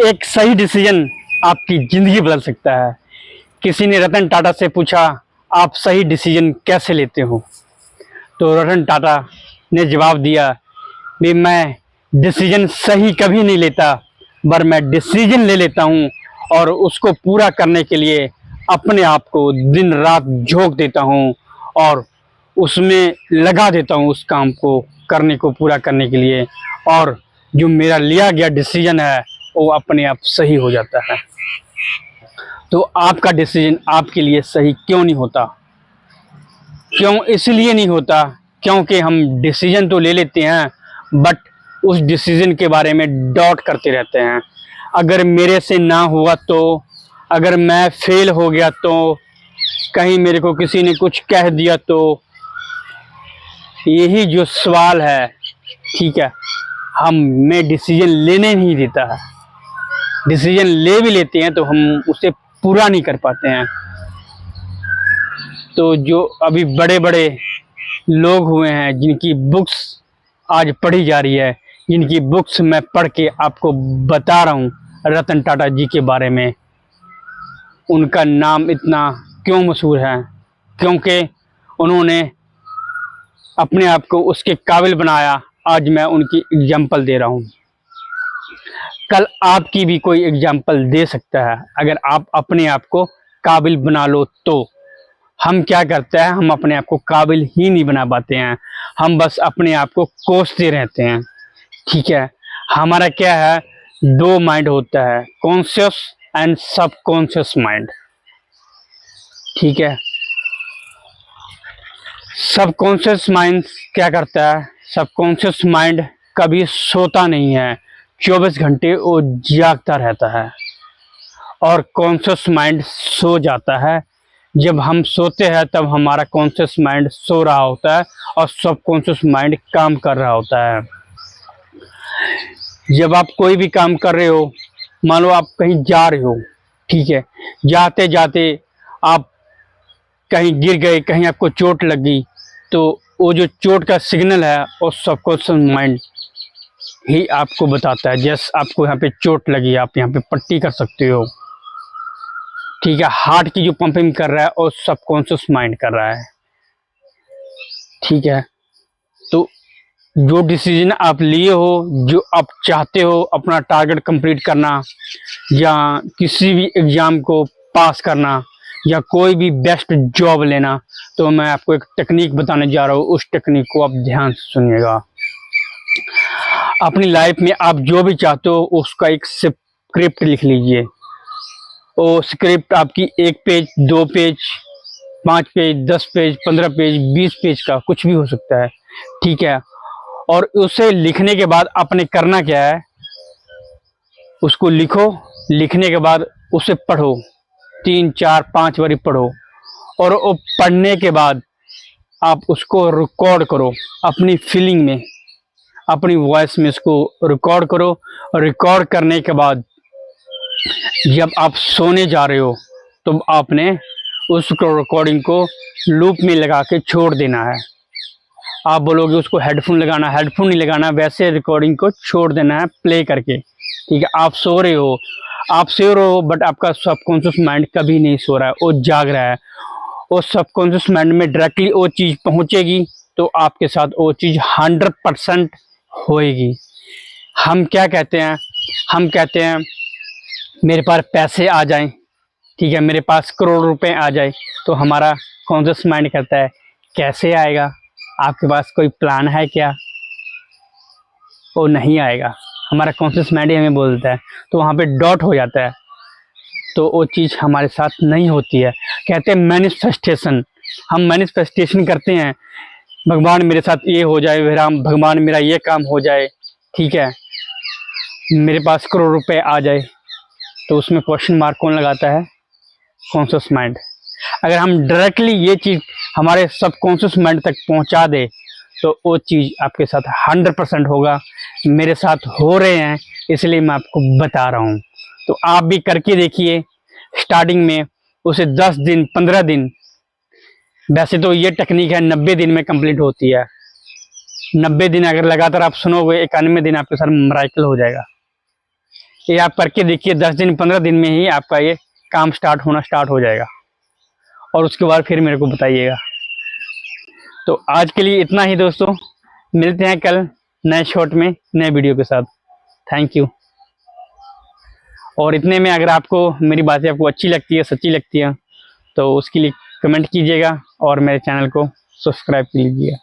एक सही डिसीजन आपकी जिंदगी बदल सकता है। किसी ने रतन टाटा से पूछा, आप सही डिसीजन कैसे लेते हो? तो रतन टाटा ने जवाब दिया, भी मैं डिसीजन सही कभी नहीं लेता, पर मैं डिसीजन ले लेता हूँ और उसको पूरा करने के लिए अपने आप को दिन रात झोंक देता हूँ और उसमें लगा देता हूँ उस काम को करने को पूरा करने के लिए, और जो मेरा लिया गया डिसीजन है वो अपने आप सही हो जाता है। तो आपका डिसीजन आपके लिए सही क्यों नहीं होता? क्यों? इसलिए नहीं होता क्योंकि हम डिसीजन तो ले लेते हैं बट उस डिसीजन के बारे में डाउट करते रहते हैं। अगर मेरे से ना हुआ तो, अगर मैं फेल हो गया तो, कहीं मेरे को किसी ने कुछ कह दिया तो, यही जो सवाल है, ठीक है, हमें डिसीजन लेने नहीं देता है। डिसीजन ले भी लेते हैं तो हम उसे पूरा नहीं कर पाते हैं। तो जो अभी बड़े बड़े लोग हुए हैं जिनकी बुक्स आज पढ़ी जा रही है, जिनकी बुक्स मैं पढ़ के आपको बता रहा हूँ रतन टाटा जी के बारे में, उनका नाम इतना क्यों मशहूर है? क्योंकि उन्होंने अपने आप को उसके काबिल बनाया। आज मैं उनकी एग्जाम्पल दे रहा हूँ, कल आपकी भी कोई एग्जाम्पल दे सकता है अगर आप अपने आप को काबिल बना लो तो। हम क्या करते हैं, हम अपने आप को काबिल ही नहीं बना पाते हैं, हम बस अपने आप को कोसते रहते हैं। ठीक है, हमारा क्या है, दो माइंड होता है, कॉन्शियस एंड सबकॉन्शियस माइंड। ठीक है, सबकॉन्शियस माइंड क्या करता है, सबकॉन्शियस माइंड कभी सोता नहीं है, 24 घंटे वो जागता रहता है। और कॉन्शियस माइंड सो जाता है। जब हम सोते हैं तब हमारा कॉन्शियस माइंड सो रहा होता है और सबकॉन्शियस माइंड काम कर रहा होता है। जब आप कोई भी काम कर रहे हो, मान लो आप कहीं जा रहे हो, ठीक है, जाते जाते आप कहीं गिर गए, कहीं आपको चोट लग गई, तो वो जो चोट का सिग्नल है वो सबकॉन्शियस माइंड ही आपको बताता है। जैसे आपको यहाँ पे चोट लगी, आप यहाँ पे पट्टी कर सकते हो। ठीक है, हार्ट की जो पंपिंग कर रहा है और सबकॉन्शियस माइंड कर रहा है। ठीक है, तो जो डिसीजन आप लिए हो, जो आप चाहते हो अपना टारगेट कंप्लीट करना, या किसी भी एग्जाम को पास करना, या कोई भी बेस्ट जॉब लेना, तो मैं आपको एक टेक्निक बताने जा रहा हूँ। उस टेक्निक को आप ध्यान से सुनिएगा। अपनी लाइफ में आप जो भी चाहते हो उसका एक स्क्रिप्ट लिख लीजिए। वो स्क्रिप्ट आपकी 1 page, 2 page, 5 page, 10 page, 15 page, 20 page का कुछ भी हो सकता है। ठीक है, और उसे लिखने के बाद आपने करना क्या है, उसको लिखो, लिखने के बाद उसे पढ़ो, 3, 4, 5 बारी पढ़ो, और वो पढ़ने के बाद आप उसको रिकॉर्ड करो अपनी फीलिंग में, अपनी वॉइस में इसको रिकॉर्ड करो। और रिकॉर्ड करने के बाद जब आप सोने जा रहे हो तो आपने उस रिकॉर्डिंग को लूप में लगा के छोड़ देना है। आप बोलोगे उसको हेडफोन लगाना, हेडफोन नहीं लगाना, वैसे रिकॉर्डिंग को छोड़ देना है प्ले करके। ठीक है, आप सो रहे हो, आप सो रहे हो, बट आपका सबकॉन्शियस माइंड कभी नहीं सो रहा है, वो जाग रहा है। वो सबकॉन्शियस माइंड में डायरेक्टली वो चीज़ पहुंचेगी तो आपके साथ वो चीज़ 100% होएगी। हम क्या कहते हैं, हम कहते हैं मेरे पास पैसे आ जाएं, ठीक है, मेरे पास करोड़ रुपए आ जाए, तो हमारा कॉन्शियस माइंड कहता है कैसे आएगा, आपके पास कोई प्लान है क्या? वो नहीं आएगा, हमारा कॉन्शियस माइंड ही हमें बोलता है, तो वहाँ पे डॉट हो जाता है, तो वो चीज़ हमारे साथ नहीं होती है। कहते हैं मैनिफेस्टेशन, हम मैनिफेस्टेशन करते हैं, भगवान मेरे साथ ये हो जाए, भगवान मेरा ये काम हो जाए, ठीक है, मेरे पास करोड़ रुपए आ जाए, तो उसमें क्वेश्चन मार्क कौन लगाता है? Conscious mind. अगर हम डायरेक्टली ये चीज़ हमारे सबकॉन्शियस माइंड तक पहुंचा दे तो वो चीज़ आपके साथ 100% होगा। मेरे साथ हो रहे हैं इसलिए मैं आपको बता रहा हूँ, तो आप भी करके देखिए। स्टार्टिंग में उसे 10 दिन, 15 दिन, वैसे तो ये टेक्निक है 90 दिन में कंप्लीट होती है। 90 दिन अगर लगातार आप सुनोगे, 91 दिन आपके साथ मिरेकल हो जाएगा। ये आप करके देखिए, 10 दिन 15 दिन में ही आपका ये काम स्टार्ट हो जाएगा, और उसके बाद फिर मेरे को बताइएगा। तो आज के लिए इतना ही दोस्तों, मिलते हैं कल नए शॉट में नए वीडियो के साथ। Thank you. और इतने में अगर आपको मेरी बातें आपको अच्छी लगती है, सच्ची लगती है, तो उसके लिए कमेंट कीजिएगा और मेरे चैनल को सब्सक्राइब कीजिएगा।